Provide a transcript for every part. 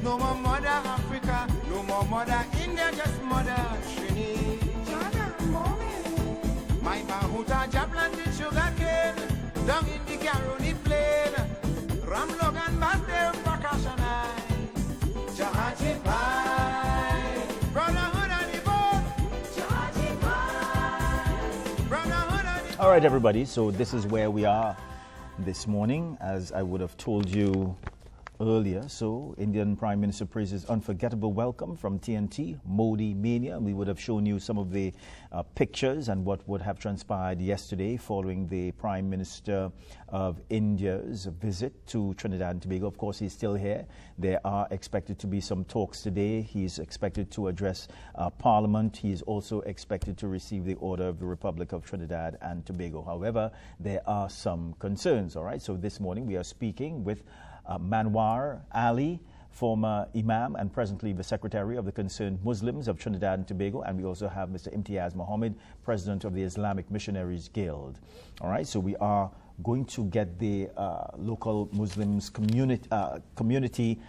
No more mother Africa, no more mother India, just mother Trini. My Mahuta Japlanted sugar cane, down in the Caroni plain, Ram Logan Master Bakashanai, Jahaji Pai, Brotherhood on the boat, Jahaji Pai, Brotherhood on the boat. All right, everybody, so this is where we are this morning, as I would have told you earlier. So Indian Prime Minister praises unforgettable welcome from TNT, Modi Mania. We would have shown you some of the pictures and what would have transpired yesterday following the Prime Minister of India's visit to Trinidad and Tobago. Of course, he's still here. There are expected to be some talks today. He's expected to address Parliament. He's also expected to receive the Order of the Republic of Trinidad and Tobago. However, there are some concerns, all right? So this morning we are speaking with Manwar Ali, former Imam and presently the Secretary of the Concerned Muslims of Trinidad and Tobago, and we also have Mr. Imtiaz Mohammed, President of the Islamic Missionaries Guild. All right, so we are going to get the local Muslims community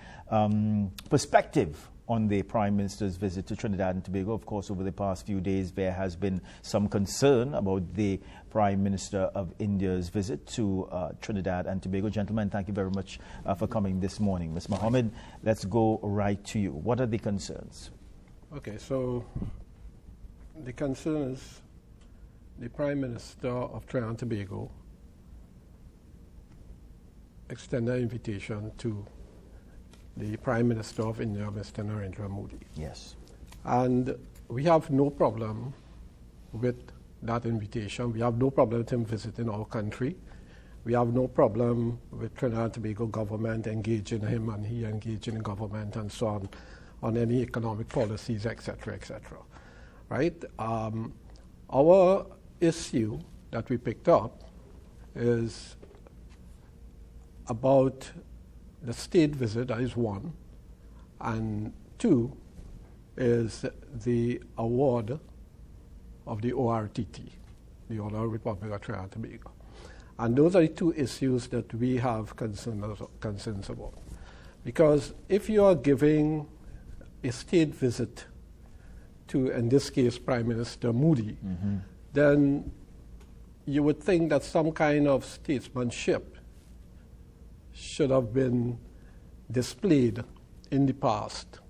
perspective on the Prime Minister's visit to Trinidad and Tobago. Of course, over the past few days, there has been some concern about the Prime Minister of India's visit to Trinidad and Tobago. Gentlemen, thank you very much for coming this morning. Ms. Mohammed, let's go right to you. What are the concerns? Okay, so the concern is the Prime Minister of Trinidad and Tobago extended an invitation to the Prime Minister of India, Mr. Narendra Modi. Yes. And we have no problem with that invitation. We have no problem with him visiting our country. We have no problem with Trinidad and Tobago government engaging him and he engaging the government and so on any economic policies, etc., etc. Right? Our issue that we picked up is about the state visit, that is one, and two is the award of the ORTT, the Order of the Republic of Trinidad and Tobago. And those are the two issues that we have concerns about. Because if you are giving a state visit to, in this case, Prime Minister Modi, then you would think that some kind of statesmanship should have been displayed in the past,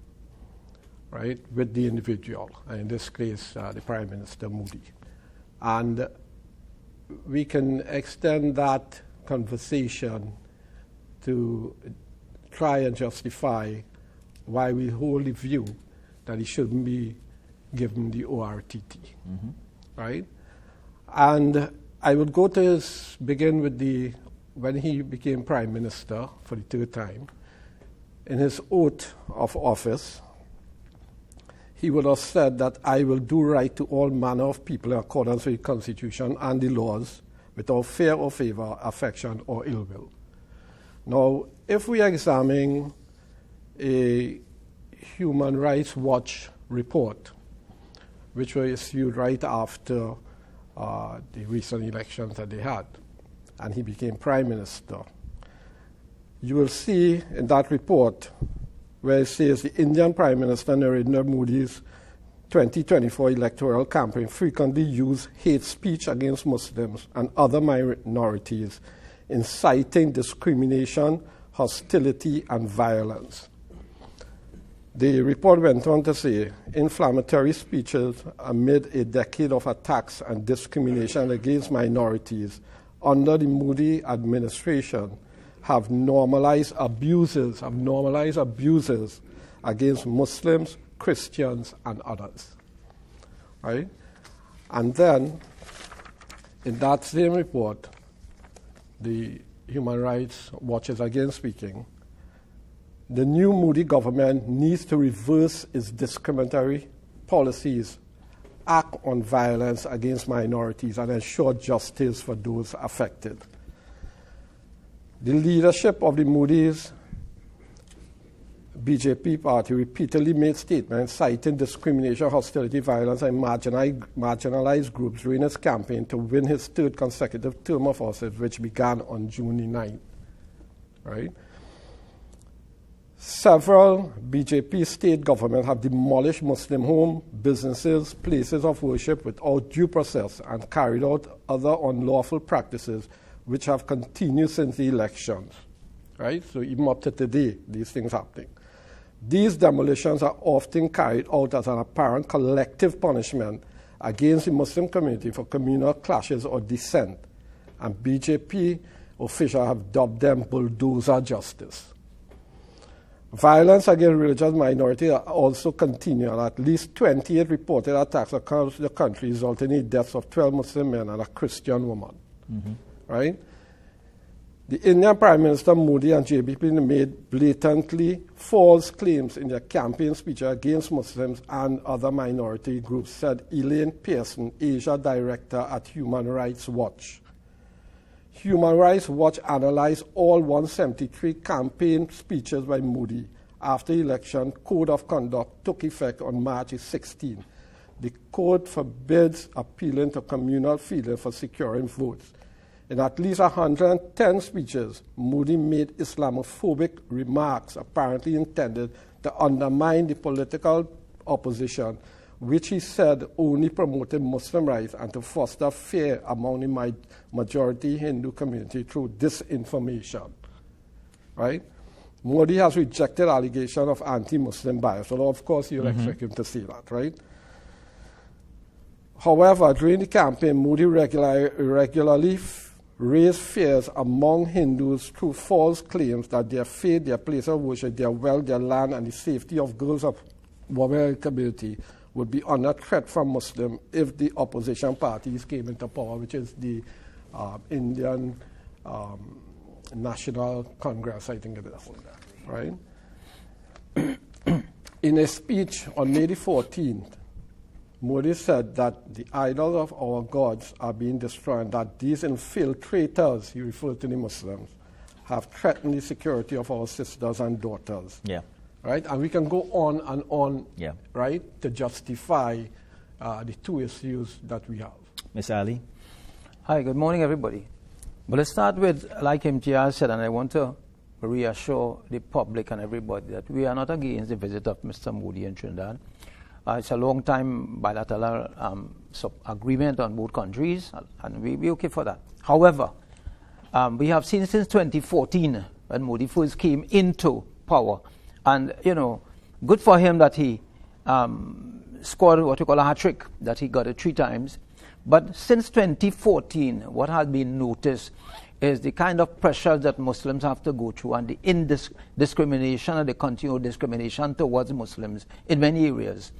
right, with the individual, in this case, the Prime Minister Modi. And we can extend that conversation to try and justify why we hold the view that he shouldn't be given the ORTT, right? And I would go to begin with when he became Prime Minister for the third time. In his oath of office, he would have said that I will do right to all manner of people in accordance with the Constitution and the laws, without fear or favor, affection or ill will. Now, if we examine a Human Rights Watch report, which was issued right after the recent elections that they had, and he became Prime Minister, you will see in that report where it says the Indian Prime Minister Narendra Modi's 2024 electoral campaign frequently used hate speech against Muslims and other minorities, inciting discrimination, hostility, and violence. The report went on to say, inflammatory speeches amid a decade of attacks and discrimination against minorities under the Modi administration have normalized abuses against Muslims, Christians, and others. Right? And then, in that same report, the Human Rights Watch is again speaking, the new Modi government needs to reverse its discriminatory policies, act on violence against minorities, and ensure justice for those affected. The leadership of the Modi's BJP party repeatedly made statements citing discrimination, hostility, violence, and marginalized groups during his campaign to win his third consecutive term of office, which began on June 9th. Right? Several BJP state governments have demolished Muslim homes, businesses, places of worship without due process and carried out other unlawful practices which have continued since the elections. Right? So even up to today, these things happening. These demolitions are often carried out as an apparent collective punishment against the Muslim community for communal clashes or dissent, and BJP officials have dubbed them bulldozer justice. Violence against religious minorities also continue, and at least 28 reported attacks across the country resulting in the deaths of 12 Muslim men and a Christian woman. Right? The Indian Prime Minister Modi and JBP made blatantly false claims in their campaign speech against Muslims and other minority groups, said Elaine Pearson, Asia Director at Human Rights Watch. Human Rights Watch analyzed all 173 campaign speeches by Modi after the election code of conduct took effect on March 16. The code forbids appealing to communal feeling for securing votes. In at least 110 speeches, Modi made Islamophobic remarks apparently intended to undermine the political opposition, which he said only promoted Muslim rights and to foster fear among the majority Hindu community through disinformation. Right? Modi has rejected allegations of anti-Muslim bias, although of course you'll expect him to say that, right? However, during the campaign, Modi regularly raised fears among Hindus through false claims that their faith, their place of worship, their wealth, their land, and the safety of girls of women community would be under threat from Muslims if the opposition parties came into power, which is the Indian National Congress, I think it is, right? In a speech on May the 14th, Modi said that the idols of our gods are being destroyed, and that these infiltrators, he referred to the Muslims, have threatened the security of our sisters and daughters. Yeah. Right? And we can go on and on, yeah, right, to justify the two issues that we have. Ms. Ali? Hi, good morning, everybody. Well, let's start with, like MTR said, and I want to reassure the public and everybody that we are not against the visit of Mr. Modi in Trinidad. It's a long-time bilateral agreement on both countries, and we're okay for that. However, we have seen since 2014, when Modi first came into power, and, you know, good for him that he scored what you call a hat-trick, that he got it 3 times. But since 2014, what has been noticed is the kind of pressure that Muslims have to go through and the discrimination and the continued discrimination towards Muslims in many areas.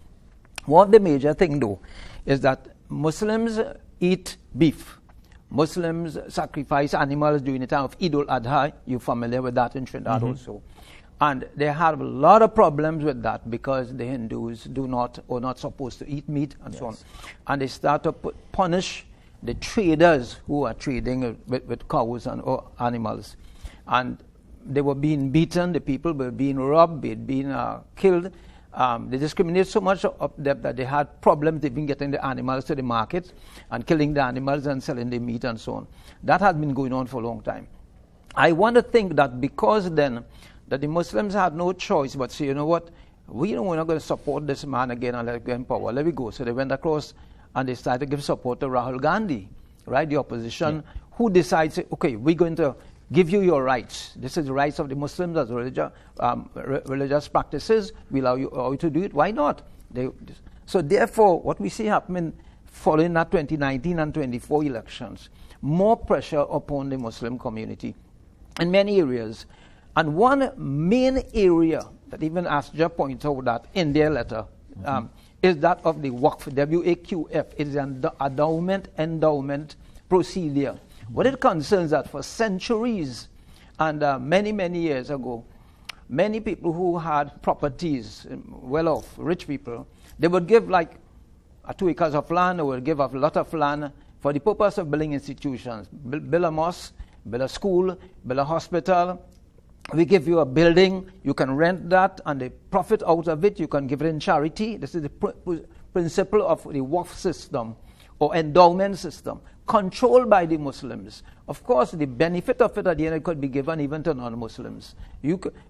One of the major things, though, is that Muslims eat beef. Muslims sacrifice animals during the time of Eid al-Adha. You're familiar with that in Trinidad also. And they have a lot of problems with that because the Hindus are not supposed to eat meat and so on. And they start to punish the traders who are trading with cows and animals. And they were being beaten, the people were being robbed, being killed. They discriminated so much of them that they had problems even getting the animals to the market and killing the animals and selling the meat and so on. That has been going on for a long time. I want to think that because then that the Muslims had no choice but say, you know what, we're not going to support this man again and let him get in power. Let me go. So they went across and they started to give support to Rahul Gandhi, right, the opposition, who decides, okay, we're going to give you your rights. This is the rights of the Muslims as religious practices. We allow you to do it. Why not? So therefore, what we see happening following that 2019 and 24 elections, more pressure upon the Muslim community in many areas. And one main area that even Asja pointed out that in their letter is that of the Waqf, W-A-Q-F. It is an endowment procedure. What it concerns that for centuries and many, many years ago, many people who had properties, well off, rich people, they would give like 2 acres of land, or would give a lot of land for the purpose of building institutions. Build a mosque, build a school, build a hospital. We give you a building, you can rent that, and the profit out of it, you can give it in charity. This is the principle of the Waqf system. or endowment system controlled by the Muslims. Of course, the benefit of it at the end could be given even to non-Muslims.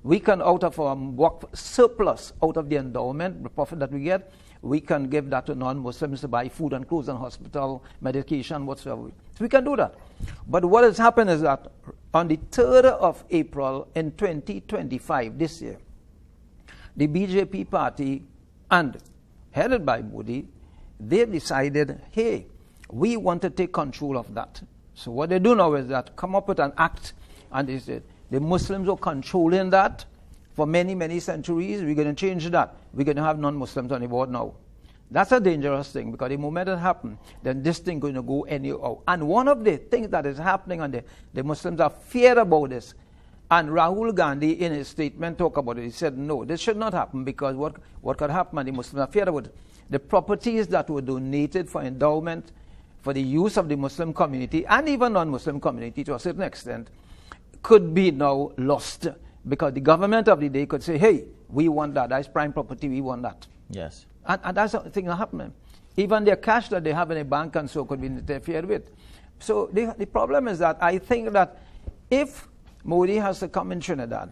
We can, out of our surplus, out of the endowment, the profit that we get, we can give that to non-Muslims to buy food and clothes and hospital, medication, whatsoever. So we can do that. But what has happened is that on the 3rd of April in 2025, this year, the BJP party, and headed by Modi, they decided, hey, we want to take control of that. So what they do now is that come up with an act, and they said, the Muslims are controlling that for many, many centuries. We're going to change that. We're going to have non-Muslims on the board now. That's a dangerous thing, because the moment it happens, then this thing is going to go anyhow. And one of the things that is happening, and the Muslims are feared about this, and Rahul Gandhi in his statement talked about it. He said, no, this should not happen, because what could happen, and the Muslims are feared about it. The properties that were donated for endowment, for the use of the Muslim community, and even non-Muslim community to a certain extent, could be now lost, because the government of the day could say, hey, we want that. That's prime property. We want that. Yes. And that's the thing that happening. Even their cash that they have in a bank and so could be interfered with. So the problem is that I think that if Modi has to come in Trinidad,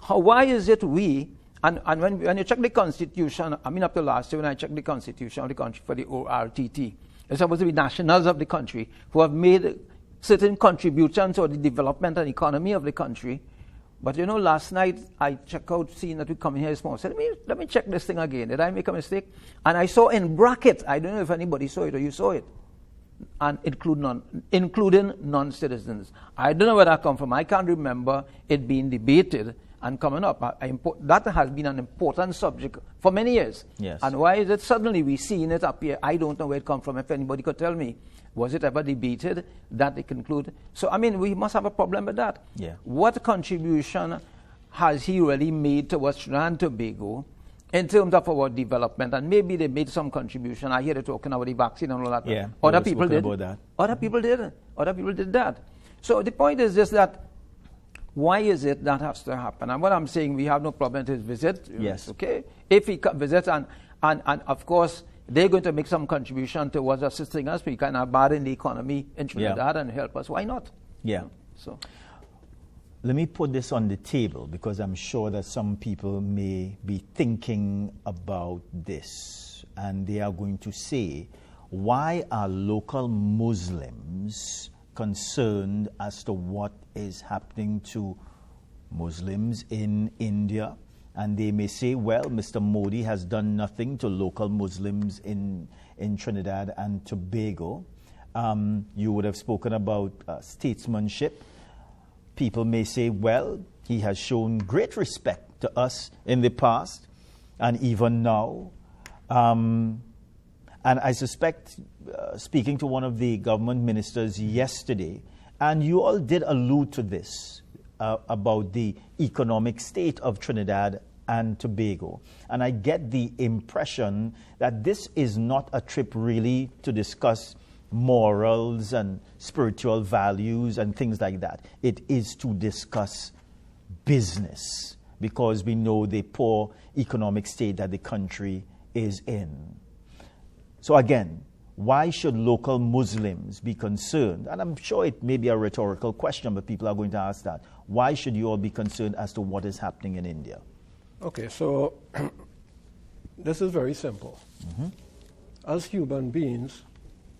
why is it we, and when you check the constitution, I mean up to last year when I checked the constitution of the country for the ORTT, it's supposed to be nationals of the country who have made certain contributions to the development and economy of the country. But you know, last night I checked out, seeing that we come in here this morning. I said, let me check this thing again. Did I make a mistake? And I saw in bracket, I don't know if anybody saw it or you saw it, and including non-citizens. I don't know where that come from. I can't remember it being debated and coming up. That has been an important subject for many years. Yes. And why is it suddenly we seeing it appear? I don't know where it come from. If anybody could tell me, was it ever debated that it include? So, I mean, we must have a problem with that. Yeah. What contribution has he really made towards Trinidad and Tobago in terms of our development? And maybe they made some contribution. I hear they talking about the vaccine and all that. Yeah. Other people did. About that. Other people did. Other people did that. So the point is just that why is it that has to happen? And what I'm saying, we have no problem with his visit. Yes. Okay. If he visits and of course, they're going to make some contribution towards assisting us. We can have bad in the economy in Trinidad and help us. Why not? Yeah. So, let me put this on the table, because I'm sure that some people may be thinking about this, and they are going to say, why are local Muslims concerned as to what is happening to Muslims in India? And they may say, well, Mr. Modi has done nothing to local Muslims in Trinidad and Tobago. You would have spoken about statesmanship. People may say, well, he has shown great respect to us in the past and even now. And I suspect, speaking to one of the government ministers yesterday, and you all did allude to this, about the economic state of Trinidad and Tobago. And I get the impression that this is not a trip really to discuss morals and spiritual values and things like that. It is to discuss business, because we know the poor economic state that the country is in. So again, why should local Muslims be concerned? And I'm sure it may be a rhetorical question, but people are going to ask that. Why should you all be concerned as to what is happening in India? Okay, so this is very simple. Mm-hmm. As human beings,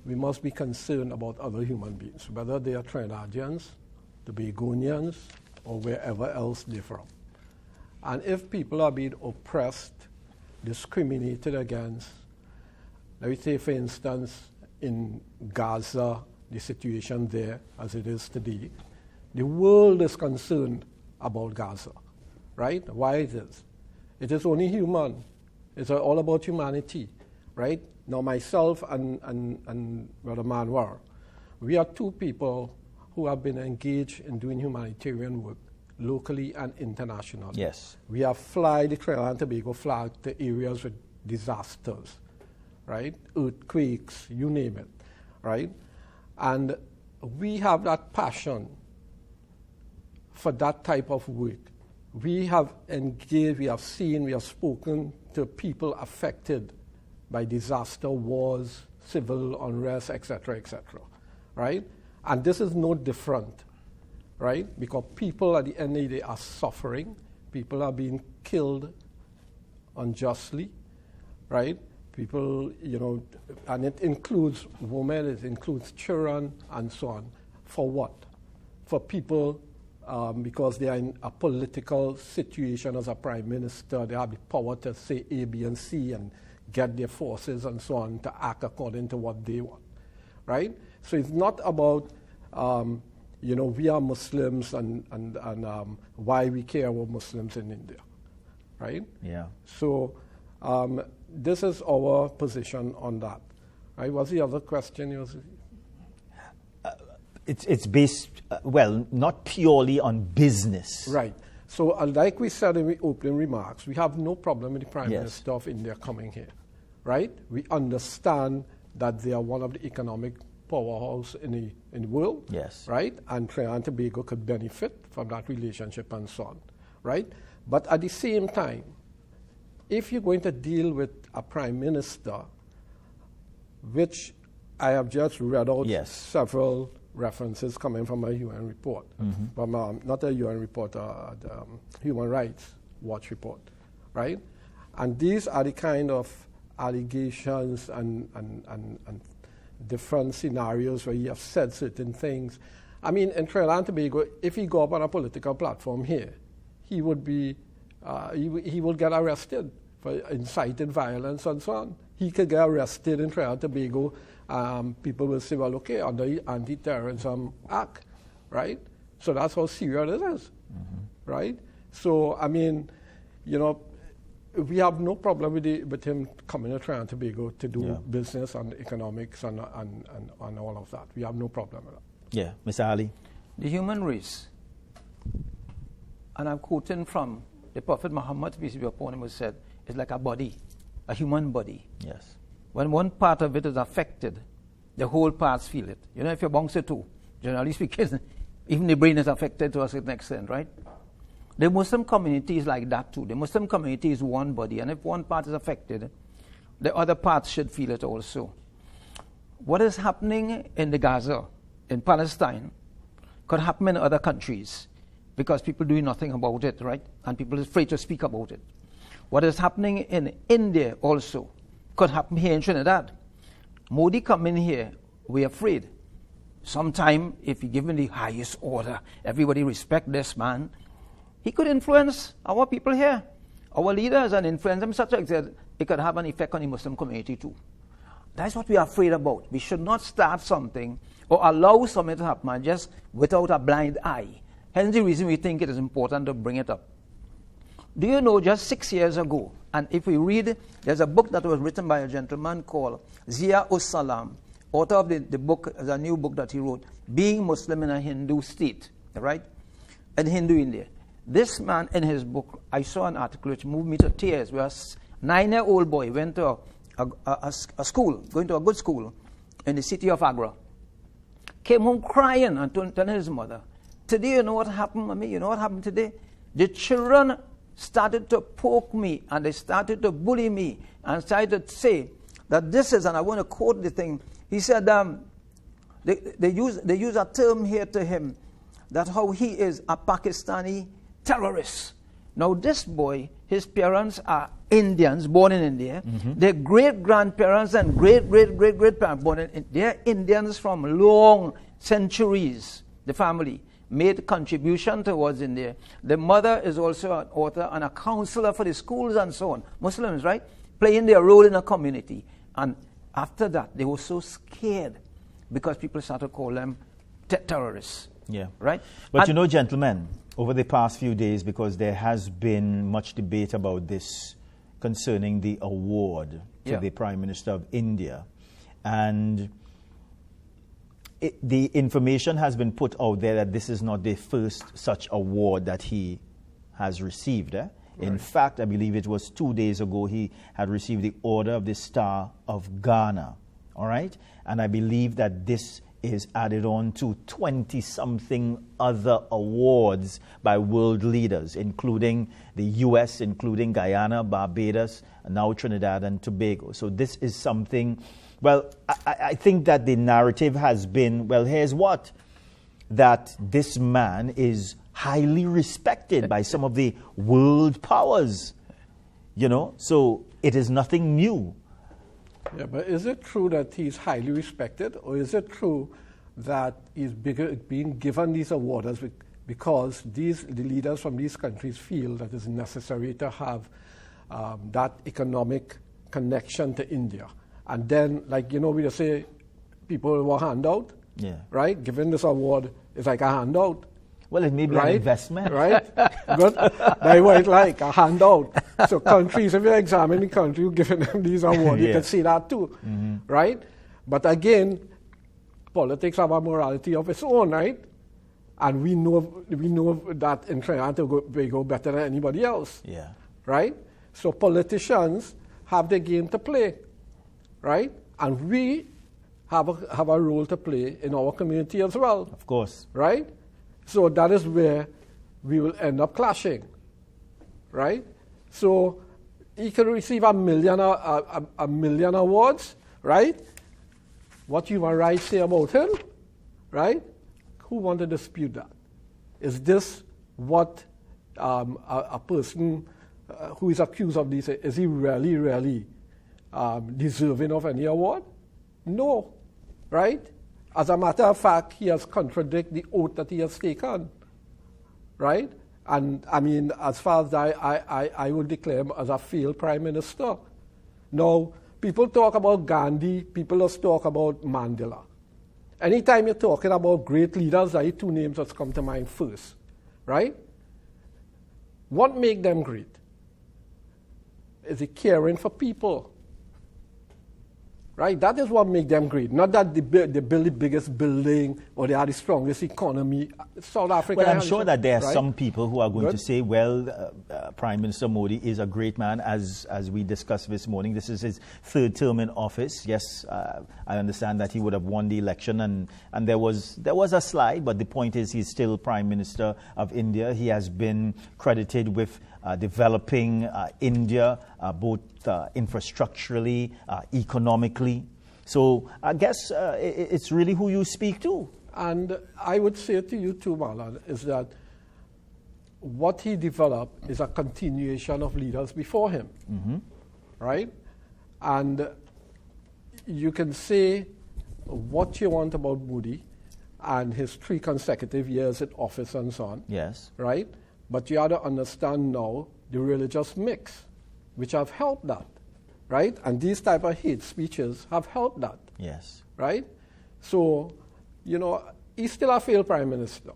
we must be concerned about other human beings, whether they are Trinidadians, Tobagonians, or wherever else they're from. And if people are being oppressed, discriminated against, let me say, for instance, in Gaza, the situation there as it is today, the world is concerned about Gaza, right? Why is this? It is only human. It's all about humanity, right? Now, myself and Brother Manwar, we are two people who have been engaged in doing humanitarian work locally and internationally. Yes. We have flied the Trinidad and Tobago flag to areas with disasters, right? Earthquakes, you name it, right? And we have that passion for that type of work. We have engaged, we have seen, we have spoken to people affected by disaster, wars, civil unrest, etc., right? And this is no different, right? Because people at the end of the day are suffering. People are being killed unjustly, right? People, and it includes women, it includes children, and so on. For what? For people, because they are in a political situation as a prime minister, they have the power to say A, B, and C and get their forces and so on to act according to what they want, right? So it's not about, we are Muslims and why we care about Muslims in India, right? Yeah. So this is our position on that, right? What's the other question? It's based, not purely on business. Right. So like we said in the opening remarks, we have no problem with the Prime Yes. Minister of India coming here, right? We understand that they are one of the economic powerhouse in the world, Yes. right? And Trinidad and Tobago could benefit from that relationship and so on, right? But at the same time, if you're going to deal with a Prime Minister, which I have just read out Yes. several references coming from a UN report, from not a UN report, the Human Rights Watch report, right? And these are the kind of allegations and different scenarios where you have said certain things. I mean, in Trinidad and Tobago, if he go up on a political platform here, he would be, he will get arrested for inciting violence and so on. He could get arrested in Trinidad and Tobago. People will say, well, okay, under the Anti-Terrorism Act, right? So that's how serious it is, right? So, I mean, we have no problem with him coming to Trinidad and Tobago to do business and economics and all of that. We have no problem with that. Yeah, Mr. Ali. The human race, and I'm quoting from the Prophet Muhammad, peace be upon him, who said, it's like a body, a human body. Yes. When one part of it is affected, the whole parts feel it. If you're bouncer too, generally speaking, even the brain is affected to a certain extent, right? The Muslim community is like that too. The Muslim community is one body, and if one part is affected, the other parts should feel it also. What is happening in the Gaza, in Palestine, could happen in other countries because people doing nothing about it, right? And people are afraid to speak about it. What is happening in India also could happen here in Trinidad. Modi coming here, we're afraid. Sometime, if he given the highest order, everybody respect this man, he could influence our people here, our leaders, and influence them such that it could have an effect on the Muslim community too. That's what we are afraid about. We should not start something or allow something to happen just without a blind eye. Hence the reason we think it is important to bring it up. Do you know, just 6 years ago, and if we read, there's a book that was written by a gentleman called Zia Salam, author of the book, the new book that he wrote, Being Muslim in a Hindu State, right? In Hindu India. This man, in his book, I saw an article which moved me to tears, where a 9-year-old boy went to a school, going to a good school in the city of Agra, came home crying and telling his mother, today, you know what happened, Mommy? You know what happened today? The children started to poke me, and they started to bully me, and started to say that this is, and I want to quote the thing, he said, they use a term here to him, that how he is a Pakistani terrorist. Now this boy, his parents are Indians, born in India. Their great-grandparents and great-great-great-great-parents born in India. They're Indians from long centuries, the family made contribution towards India. The mother is also an author and a counselor for the schools and so on. Muslims, right? Playing their role in a community. And after that, they were so scared because people started to call them terrorists. Yeah. Right? But gentlemen, over the past few days, because there has been much debate about this concerning the award to the Prime Minister of India, and the information has been put out there that this is not the first such award that he has received. Right. In fact, I believe it was 2 days ago he had received the Order of the Star of Ghana. All right? And I believe that this is added on to 20-something other awards by world leaders, including the U.S., including Guyana, Barbados, and now Trinidad and Tobago. So this is something Well, I think that the narrative has been, well, here's what, that this man is highly respected by some of the world powers, you know, so it is nothing new. Yeah, but is it true that he's highly respected, or is it true that he's being given these awards because the leaders from these countries feel that it's necessary to have that economic connection to India? And then, like, you know, we just say people want handout, right? Giving this award is like a handout. Well, it may be an investment. Right? Good. That's what it's like, a handout. So countries, if you examine the country, you're giving them these awards, you can see that too, right? But again, politics have a morality of its own, right? And we know that in Trinidad we go better than anybody else, right? So politicians have their game to play, right? And we have a role to play in our community as well. Of course. Right? So that is where we will end up clashing, right? So he can receive a million awards, right? What human rights say about him, right? Who want to dispute that? Is this what a person who is accused of this, is he really deserving of any award? No, right? As a matter of fact, he has contradicted the oath that he has taken, right? And I mean, as far as I would declare him as a failed prime minister. Now, people talk about Gandhi, people just talk about Mandela. Anytime you're talking about great leaders, there are two names that come to mind first, right? What makes them great? Is it caring for people? Right? That is what makes them great. Not that they build the biggest building or they are the strongest economy. South Africa. Well, I'm sure that there are some people who are going to say, well, Prime Minister Modi is a great man, as we discussed this morning. This is his third term in office. Yes, I understand that he would have won the election, and there was a slide, but the point is he's still Prime Minister of India. He has been credited with developing India, both infrastructurally, economically. So I guess it's really who you speak to. And I would say to you too, Marlon, is that what he developed is a continuation of leaders before him, right? And you can say what you want about Modi and his 3 consecutive years in office and so on. Yes. Right? But you have to understand now the religious mix, which have helped that, right? And these type of hate speeches have helped that. Yes. Right? So, you know, he's still a failed prime minister,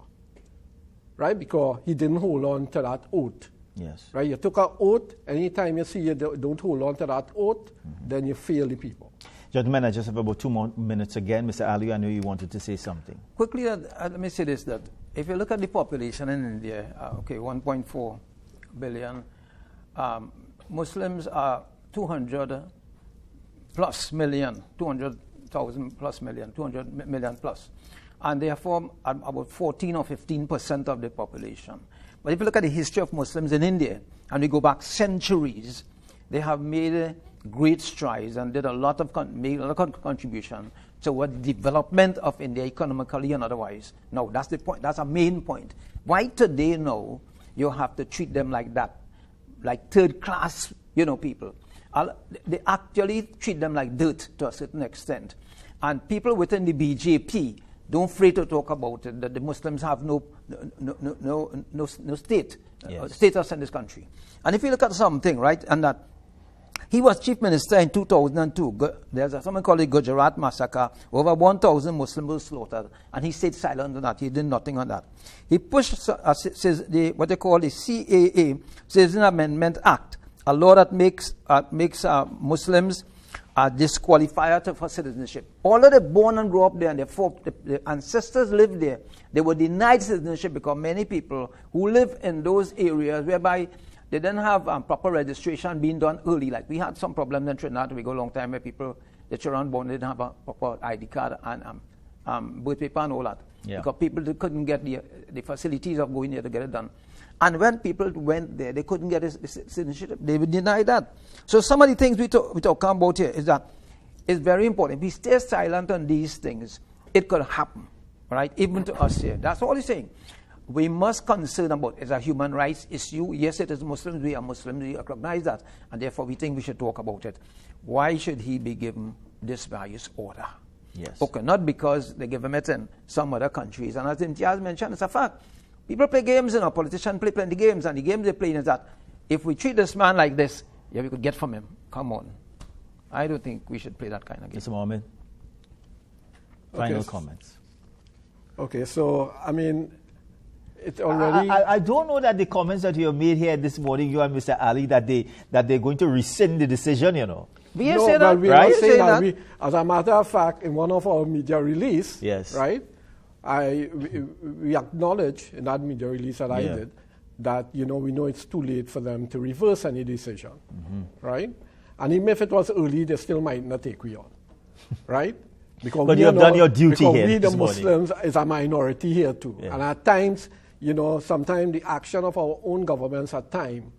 right? Because he didn't hold on to that oath. Yes. Right? You took an oath. Anytime you see you don't hold on to that oath, then you fail the people. Gentlemen, I just have about 2 more minutes again. Mr. Ali, I know you wanted to say something. Quickly, let me say this, that if you look at the population in India, 1.4 billion, Muslims are 200 plus million, 200,000 plus million, 200 million plus. And they form about 14 or 15% of the population. But if you look at the history of Muslims in India, and we go back centuries, they have made great strides and did made a lot of contribution toward development of India economically and otherwise. No, that's the point. That's a main point. Why today, no, you have to treat them like that, like third-class, people. They actually treat them like dirt to a certain extent. And people within the BJP don't afraid to talk about it, that the Muslims have no state, status in this country. And if you look at something, right, and that he was chief minister in 2002. There's something called the Gujarat massacre. Over 1,000 Muslims were slaughtered, and he stayed silent on that. He did nothing on that. He pushed what they call the CAA, Citizen Amendment Act, a law that makes Muslims disqualified for citizenship. Although they born and grew up there, and their ancestors lived there, they were denied citizenship because many people who live in those areas whereby they didn't have proper registration being done early. Like we had some problems in Trinidad. We go a long time where people, the children born, they didn't have a proper ID card and birth paper and all that. Yeah. Because people couldn't get the facilities of going there to get it done. And when people went there, they couldn't get the citizenship. They would deny that. So some of the things we talk about here is that It's very important. If we stay silent on these things, it could happen, right? Even to us here. That's all he's saying. We must concern about it as a human rights issue. Yes, it is Muslims. We are Muslims. We recognize that. And therefore, we think we should talk about it. Why should he be given this various order? Yes. Okay, not because they give him it in some other countries. And as Imtiaz mentioned, it's a fact. People play games, politicians play plenty games. And the games they play is that if we treat this man like this, we could get from him. Come on. I don't think we should play that kind of game. Mr. Mohammed, final comments. Okay, so, I mean, it already... I don't know that the comments that you have made here this morning, you and Mr. Ali, that they're going to rescind the decision, We say that, we're right? not saying that. As a matter of fact, in one of our media release, yes, right, we acknowledge in that media release that I did that, we know it's too late for them to reverse any decision, right? And even if it was early, they still might not take we on, right? Because but you have done your duty here we, the this Muslims, is a minority here too. Yeah. And at times, sometimes the action of our own governments at times,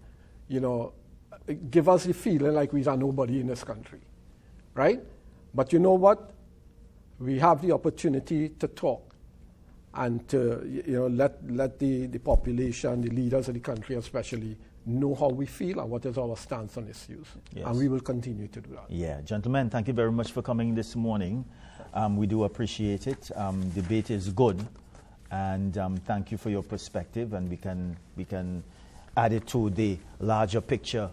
give us the feeling like we are nobody in this country, right? But you know what? We have the opportunity to talk and to let the population, the leaders of the country especially, know how we feel and what is our stance on issues. Yes. And we will continue to do that. Yeah, gentlemen, thank you very much for coming this morning. We do appreciate it. Debate is good, and thank you for your perspective, and we can add it to the larger picture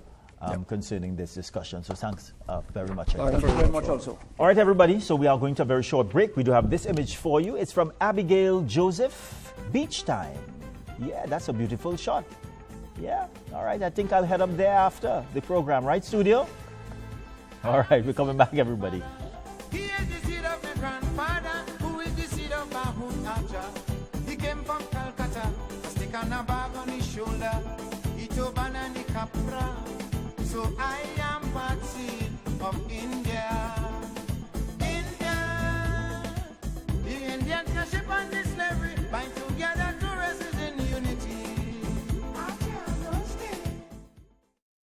concerning this discussion. So thanks very much. Thank you very much also. All right, everybody, so we are going to a very short break. We do have this image for you. It's from Abigail Joseph, Beach Time. Yeah, that's a beautiful shot. Yeah, all right, I think I'll head up there after the program, right, studio? All right, we're coming back, everybody. He is the seed of my grandfather, who is the seed of Mahmoud Aja. He came from Calcutta, a stick and a bag on his shoulder. He took banana capra. So I am part seed of India. India, the Indian can ship on the